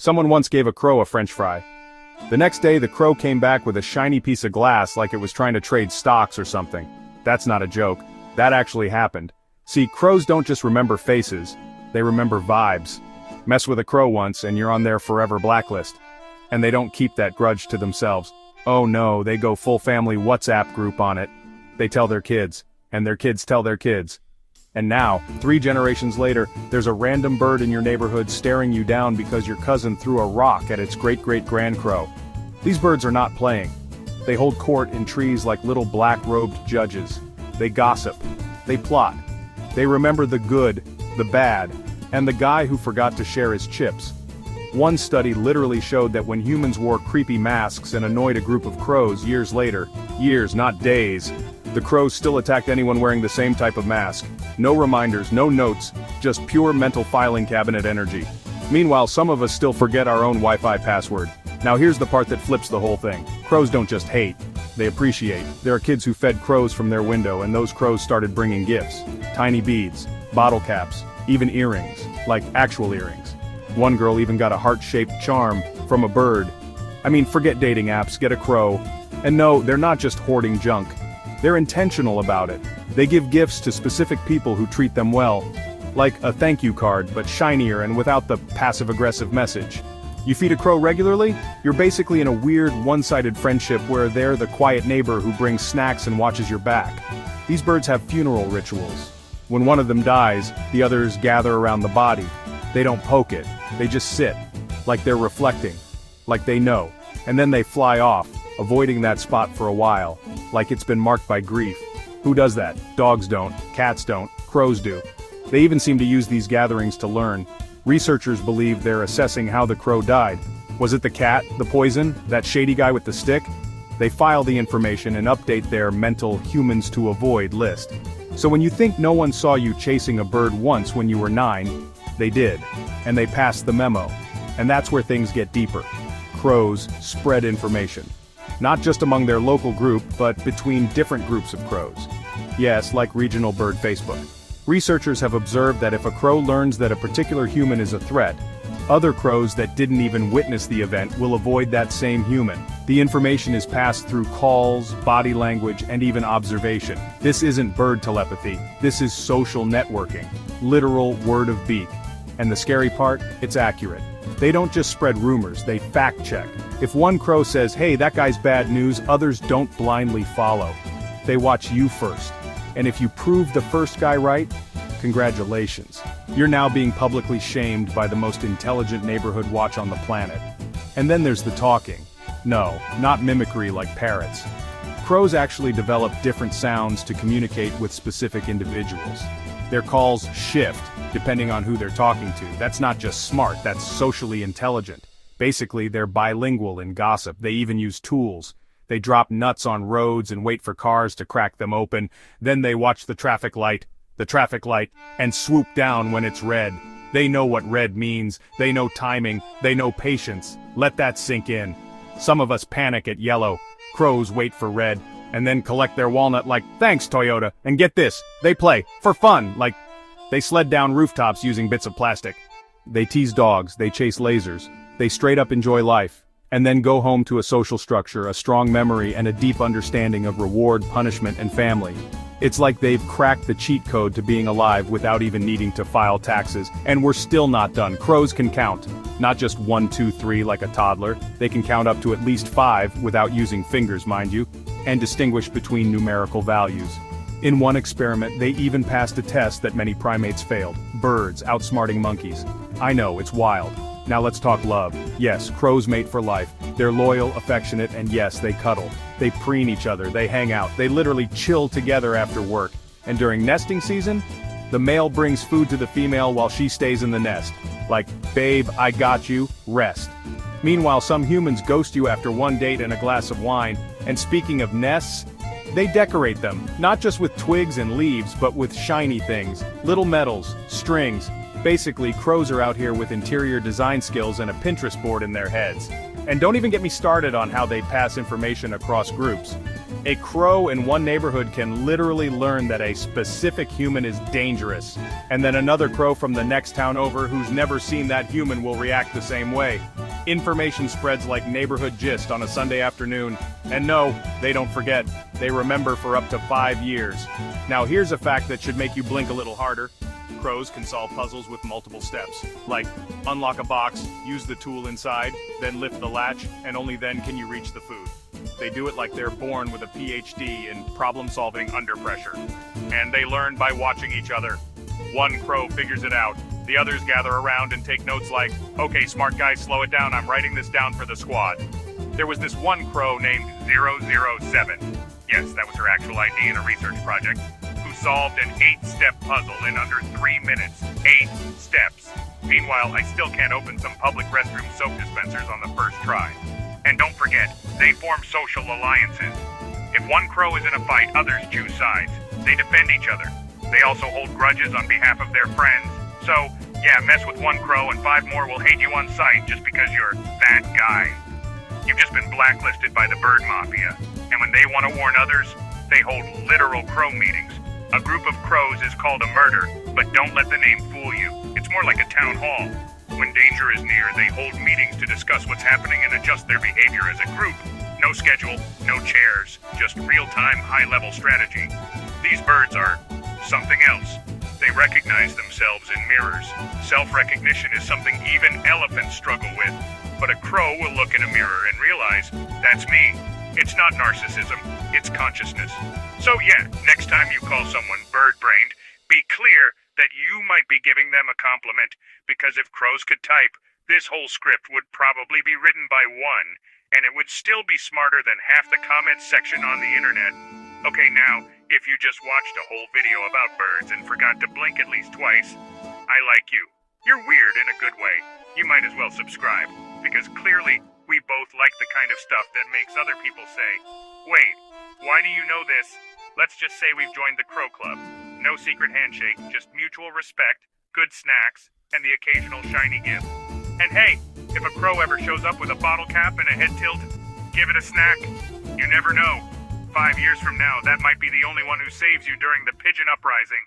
Someone once gave a crow a French fry. The next day the crow came back with a shiny piece of glass like it was trying to trade stocks or something. That's not a joke. That actually happened. See, crows don't just remember faces, they remember vibes. Mess with a crow once and you're on their forever blacklist. And they don't keep that grudge to themselves. Oh no, they go full family WhatsApp group on it. They tell their kids, and their kids tell their kids. And now, 3 generations later, there's a random bird in your neighborhood staring you down because your cousin threw a rock at its great-great-grand crow. These birds are not playing. They hold court in trees like little black-robed judges. They gossip. They plot. They remember the good, the bad, and the guy who forgot to share his chips. One study literally showed that when humans wore creepy masks and annoyed a group of crows years later, years, not days, the crows still attacked anyone wearing the same type of mask. No reminders, no notes, just pure mental filing cabinet energy. Meanwhile, some of us still forget our own Wi-Fi password. Now here's the part that flips the whole thing. Crows don't just hate, they appreciate. There are kids who fed crows from their window and those crows started bringing gifts. Tiny beads, bottle caps, even earrings, like actual earrings. One girl even got a heart-shaped charm from a bird. I mean, forget dating apps, get a crow. And no, they're not just hoarding junk. They're intentional about it. They give gifts to specific people who treat them well. Like a thank you card, but shinier and without the passive-aggressive message. You feed a crow regularly? You're basically in a weird, one-sided friendship where they're the quiet neighbor who brings snacks and watches your back. These birds have funeral rituals. When one of them dies, the others gather around the body. They don't poke it, they just sit. Like they're reflecting. Like they know. And then they fly off, avoiding that spot for a while. Like it's been marked by grief. Who does that? Dogs don't, cats don't, crows do. They even seem to use these gatherings to learn. Researchers believe they're assessing how the crow died. Was it the cat, the poison, that shady guy with the stick? They file the information and update their mental humans to avoid list. So when you think no one saw you chasing a bird once when you were 9, they did. And they passed the memo. And that's where things get deeper. Crows spread information. Not just among their local group, but between different groups of crows. Yes, like regional bird Facebook. Researchers have observed that if a crow learns that a particular human is a threat, other crows that didn't even witness the event will avoid that same human. The information is passed through calls, body language, and even observation. This isn't bird telepathy, this is social networking. Literal word of beak. And the scary part, it's accurate. They don't just spread rumors, they fact-check. If one crow says, hey, that guy's bad news, others don't blindly follow. They watch you first. And if you prove the first guy right, congratulations. You're now being publicly shamed by the most intelligent neighborhood watch on the planet. And then there's the talking. No, not mimicry like parrots. Crows actually develop different sounds to communicate with specific individuals. Their calls shift, depending on who they're talking to. That's not just smart, that's socially intelligent. Basically, they're bilingual in gossip. They even use tools. They drop nuts on roads and wait for cars to crack them open. Then they watch the traffic light, and swoop down when it's red. They know what red means, they know timing, they know patience. Let that sink in. Some of us panic at yellow. Crows wait for red, and then collect their walnut like, thanks Toyota, and get this, they play, for fun, like, they sled down rooftops using bits of plastic. They tease dogs, they chase lasers, they straight up enjoy life, and then go home to a social structure, a strong memory, and a deep understanding of reward, punishment, and family. It's like they've cracked the cheat code to being alive without even needing to file taxes, and we're still not done. Crows can count. Not just 1, 2, 3 like a toddler, they can count up to at least 5 without using fingers, mind you, and distinguish between numerical values. In one experiment, they even passed a test that many primates failed. Birds outsmarting monkeys. I know, it's wild. Now let's talk love. Yes, crows mate for life. They're loyal, affectionate, and yes, they cuddle. They preen each other, they hang out, they literally chill together after work. And during nesting season, the male brings food to the female while she stays in the nest. Like, babe, I got you, rest. Meanwhile, some humans ghost you after one date and a glass of wine. And speaking of nests, they decorate them, not just with twigs and leaves, but with shiny things, little metals, strings. Basically, crows are out here with interior design skills and a Pinterest board in their heads. And don't even get me started on how they pass information across groups. A crow in one neighborhood can literally learn that a specific human is dangerous, and then another crow from the next town over who's never seen that human will react the same way. Information spreads like neighborhood gist on a Sunday afternoon, and no, they don't forget. They remember for up to 5 years. Now here's a fact that should make you blink a little harder. Crows can solve puzzles with multiple steps, like unlock a box, use the tool inside, then lift the latch, and only then can you reach the food. They do it like they're born with a PhD in problem solving under pressure. And they learn by watching each other. One crow figures it out, the others gather around and take notes like, "Okay, smart guys, slow it down, I'm writing this down for the squad." There was this one crow named 007. Yes, that was her actual ID in a research project. Solved an 8-step puzzle in under 3 minutes. 8 steps. Meanwhile, I still can't open some public restroom soap dispensers on the first try. And don't forget, they form social alliances. If one crow is in a fight, others choose sides. They defend each other. They also hold grudges on behalf of their friends. So, yeah, mess with one crow and 5 more will hate you on sight just because you're that guy. You've just been blacklisted by the bird mafia. And when they want to warn others, they hold literal crow meetings. A group of crows is called a murder, but don't let the name fool you. It's more like a town hall. When danger is near, they hold meetings to discuss what's happening and adjust their behavior as a group. No schedule, no chairs, just real-time, high-level strategy. These birds are something else. They recognize themselves in mirrors. Self-recognition is something even elephants struggle with. But a crow will look in a mirror and realize, that's me. It's not narcissism, it's consciousness. So yeah, next time you call someone bird-brained, be clear that you might be giving them a compliment, because if crows could type, this whole script would probably be written by one, and it would still be smarter than half the comments section on the internet. Okay, now, if you just watched a whole video about birds and forgot to blink at least twice, I like you. You're weird in a good way. You might as well subscribe, because clearly, we both like the kind of stuff that makes other people say, "Wait, why do you know this?" Let's just say we've joined the Crow Club. No secret handshake, just mutual respect, good snacks, and the occasional shiny gift. And hey, if a crow ever shows up with a bottle cap and a head tilt, give it a snack. You never know. 5 years from now, that might be the only one who saves you during the pigeon uprising.